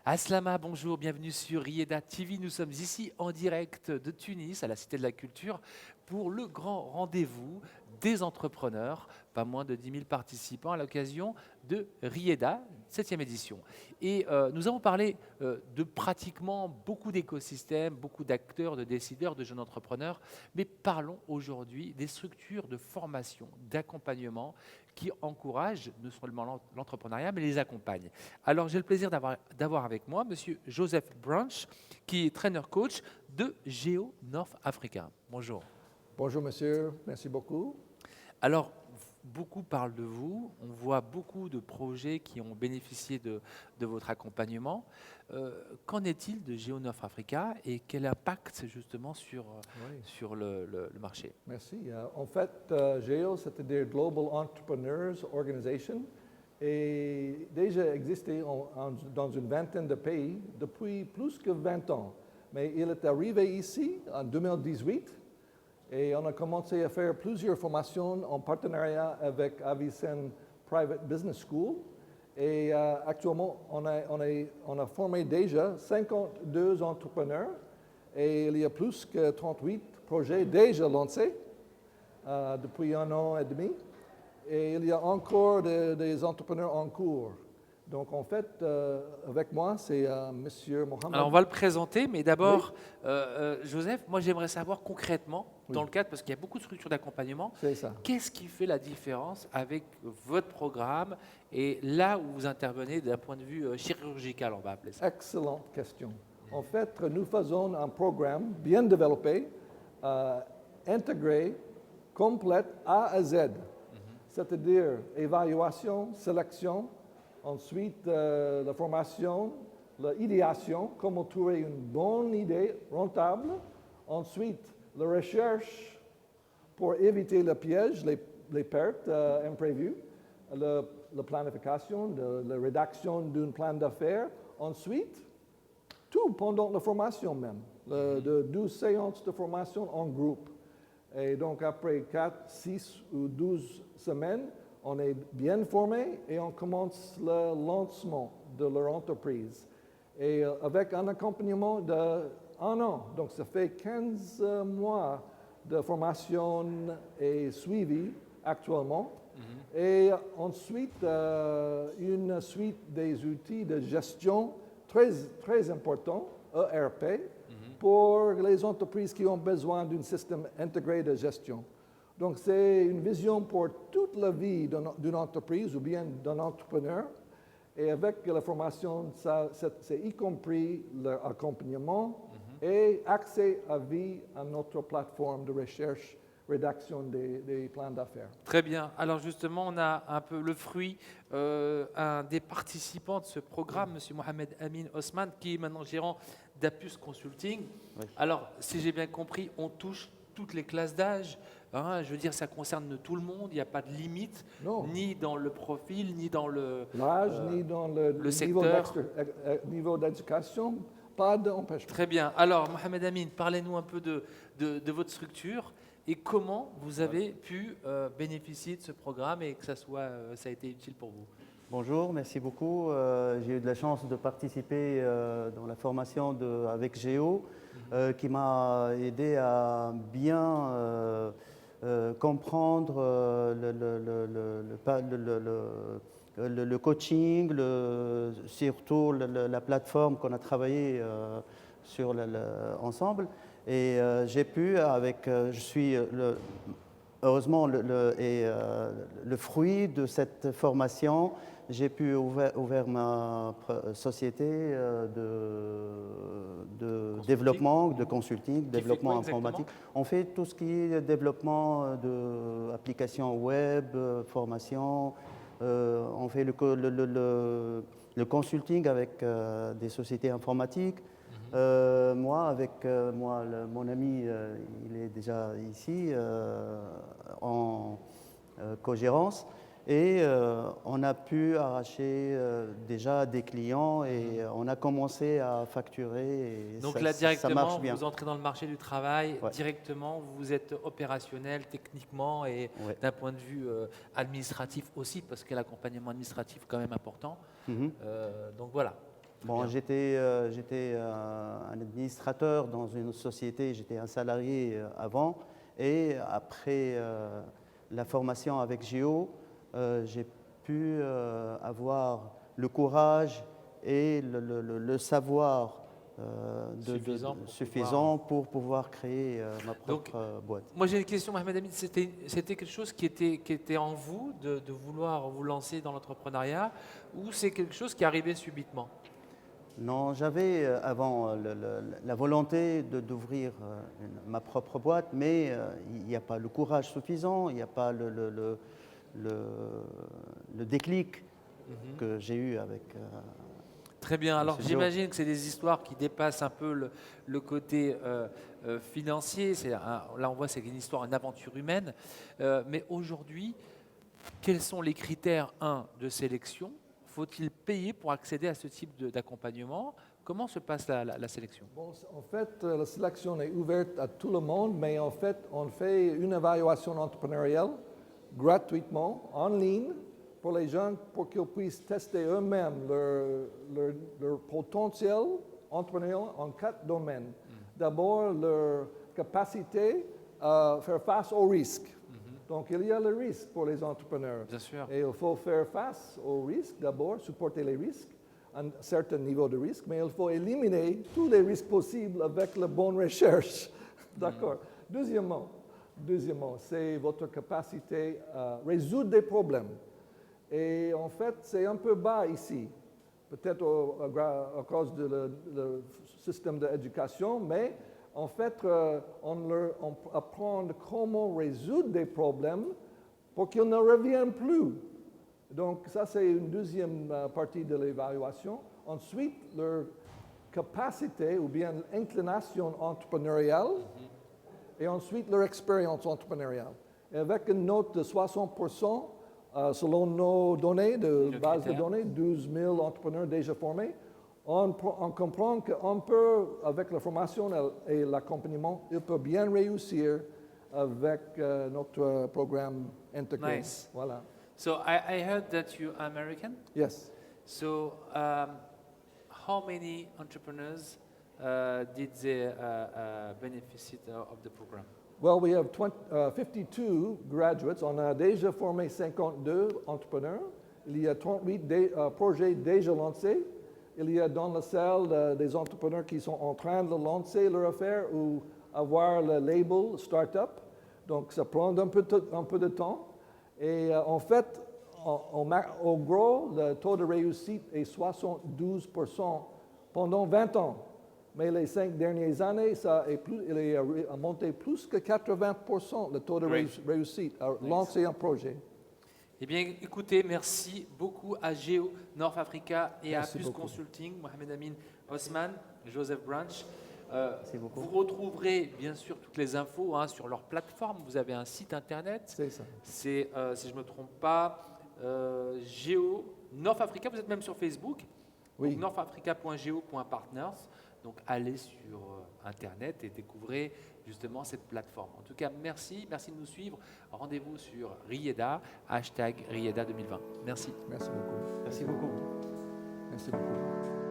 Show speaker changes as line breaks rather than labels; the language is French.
Aslama, bonjour, bienvenue sur Rieda TV. Nous sommes ici en direct de Tunis, à la Cité de la Culture, pour le grand rendez-vous des entrepreneurs, pas moins de 10 000 participants à l'occasion de Rieda, 7e édition. Et nous avons parlé de pratiquement beaucoup d'écosystèmes, beaucoup d'acteurs, de décideurs, de jeunes entrepreneurs, mais parlons aujourd'hui des structures de formation, d'accompagnement qui encouragent non seulement l'entrepreneuriat, mais les accompagnent. Alors j'ai le plaisir d'avoir avec moi Monsieur Joseph Branch, qui est trainer coach de Géo North Africa. Bonjour.
Bonjour monsieur, merci beaucoup.
Alors, beaucoup parlent de vous, on voit beaucoup de projets qui ont bénéficié de votre accompagnement. Qu'en est-il de Géo North Africa et quel impact justement sur,
Oui,
sur le marché?
merci. En fait, GEO, c'est-à-dire Global Entrepreneurs Organization, est déjà existé dans une vingtaine de pays depuis plus que 20 ans. Mais il est arrivé ici en 2018 et on a commencé à faire plusieurs formations en partenariat avec Avicenne Private Business School. Et actuellement, on a formé déjà 52 entrepreneurs et il y a plus que 38 projets déjà lancés depuis 1 an et demi. Et il y a encore des entrepreneurs en cours. Donc en fait, avec moi, c'est Monsieur Mohamed.
Alors on va le présenter, mais d'abord, Joseph, moi j'aimerais savoir concrètement, dans le cadre, parce qu'il y a beaucoup de structures d'accompagnement,
C'est ça.
qu'est-ce qui fait la différence avec votre programme et là où vous intervenez d'un point de vue chirurgical, on va appeler ça?
Excellente question. En fait, nous faisons un programme bien développé, intégré, complète A à Z. C'est-à-dire évaluation, sélection, ensuite la formation, l'idéation, comment trouver une bonne idée rentable, ensuite la recherche pour éviter le piège, les pertes imprévues, la planification, la rédaction d'un plan d'affaires, ensuite tout pendant la formation même, de 12 séances de formation en groupe. Et donc après 4, 6 ou 12 semaines, on est bien formé et on commence le lancement de leur entreprise. Et avec un accompagnement de 1 an, donc ça fait 15 mois de formation et suivi actuellement. Et ensuite, une suite des outils de gestion très importants, ERP, pour les entreprises qui ont besoin d'un système intégré de gestion. Donc, c'est une vision pour toute la vie d'une entreprise ou bien d'un entrepreneur. Et avec la formation, c'est y compris l'accompagnement et accès à vie à notre plateforme de recherche, rédaction des plans d'affaires.
Très bien. Alors justement, on a un peu le fruit, un des participants de ce programme, M. Mohamed Amin Osman, qui est maintenant gérant d'Apus Consulting.
Oui.
Alors, si j'ai bien compris, on touche toutes les classes d'âge. Hein, je veux dire, ça concerne tout le monde, il n'y a pas de limite,
Non.
ni dans le profil, ni dans
L'âge, ni dans le
secteur.
niveau d'éducation, pas d'empêchement.
Très bien. Alors, Mohamed Amin, parlez-nous un peu de votre structure et comment vous avez pu bénéficier de ce programme et que ça a été utile pour vous.
Bonjour, merci beaucoup. J'ai eu de la chance de participer dans la formation avec Géo, qui m'a aidé à bien comprendre le coaching, surtout la plateforme qu'on a travaillé ensemble. Et j'ai pu, je suis heureusement le fruit de cette formation. J'ai pu ouvrir ma société de développement, de consulting, développement informatique. On fait tout ce qui est développement d'applications web, formation. On fait le consulting avec des sociétés informatiques. Moi, mon ami, il est déjà ici en co-gérance. Et on a pu arracher déjà des clients et on a commencé à facturer. Et
donc
ça,
là,
ça
directement,
marche bien.
vous entrez dans le marché du travail,
Ouais.
directement, vous êtes opérationnel techniquement et
Ouais.
d'un point de vue administratif aussi, parce que l'accompagnement administratif est quand même important. Donc voilà.
Bon,
bien.
j'étais un administrateur dans une société, j'étais un salarié avant, et après la formation avec Géo, j'ai pu avoir le courage et le savoir suffisant pour pouvoir créer ma
Donc,
propre boîte.
moi j'ai une question, Mohamed Amin, c'était quelque chose qui était en vous, de vouloir vous lancer dans l'entrepreneuriat, ou c'est quelque chose qui arrivait subitement?
Non, j'avais avant la volonté d'ouvrir ma propre boîte, mais il n'y a pas le courage suffisant, il n'y a pas le déclic que j'ai eu avec.
Très bien. Alors
Monsieur Joe.
j'imagine que c'est des histoires qui dépassent un peu le côté financier. Là on voit c'est une histoire, une aventure humaine. Mais aujourd'hui, quels sont les critères de sélection? Faut-il payer pour accéder à ce type d'accompagnement? Comment se passe la sélection?
Bon, en fait, la sélection est ouverte à tout le monde, mais en fait, on fait une évaluation entrepreneuriale gratuitement, en ligne, pour les gens, pour qu'ils puissent tester eux-mêmes leur potentiel entrepreneurial en 4 domaines. D'abord, leur capacité à faire face aux risques. Donc, il y a le risque pour les entrepreneurs.
Bien sûr.
Et il faut faire face aux risques d'abord, supporter les risques, un certain niveau de risque, mais il faut éliminer tous les risques possibles avec la bonne recherche. D'accord. Deuxièmement, c'est votre capacité à résoudre des problèmes. Et en fait, c'est un peu bas ici, peut-être à cause du système d'éducation, mais en fait, on apprend comment résoudre des problèmes pour qu'ils ne reviennent plus. Donc, ça, c'est une deuxième partie de l'évaluation. Ensuite, leur capacité ou bien inclination entrepreneuriale et ensuite leur expérience entrepreneuriale. Et avec une note de 60%, selon nos données, de base de données, 12 000 entrepreneurs déjà formés, on comprend qu'on peut, avec la formation et l'accompagnement, il peut bien réussir avec notre programme intégré.
Nice.
Voilà.
So I heard that you are American.
Yes.
So how many entrepreneurs did they benefit of the program?
Well, we have 52 graduates. On a déjà formé 52 entrepreneurs. Il y a 38 projets déjà lancés. Il y a dans la salle des entrepreneurs qui sont en train de lancer leur affaire ou avoir le label Startup. Donc, ça prend un peu de temps. Et en fait, au gros, le taux de réussite est 72% pendant 20 ans. Mais les 5 dernières années, il a monté plus que 80% le taux de réussite à lancer un projet.
Eh bien, écoutez, merci beaucoup à Géo North Africa et
Merci
à Plus
beaucoup.
Consulting, Mohamed Amin Osman, Joseph Branch.
Merci beaucoup.
Vous retrouverez bien sûr toutes les infos sur leur plateforme. Vous avez un site internet.
C'est ça.
C'est, si je ne me trompe pas, Géo North Africa. Vous êtes même sur Facebook.
Oui.
Donc, northafrica.geo.partners. Donc allez sur internet et découvrez justement cette plateforme. En tout cas, merci de nous suivre. Rendez-vous sur Rieda, #Rieda 2020. Merci.
Merci beaucoup.
Merci beaucoup.
Merci beaucoup.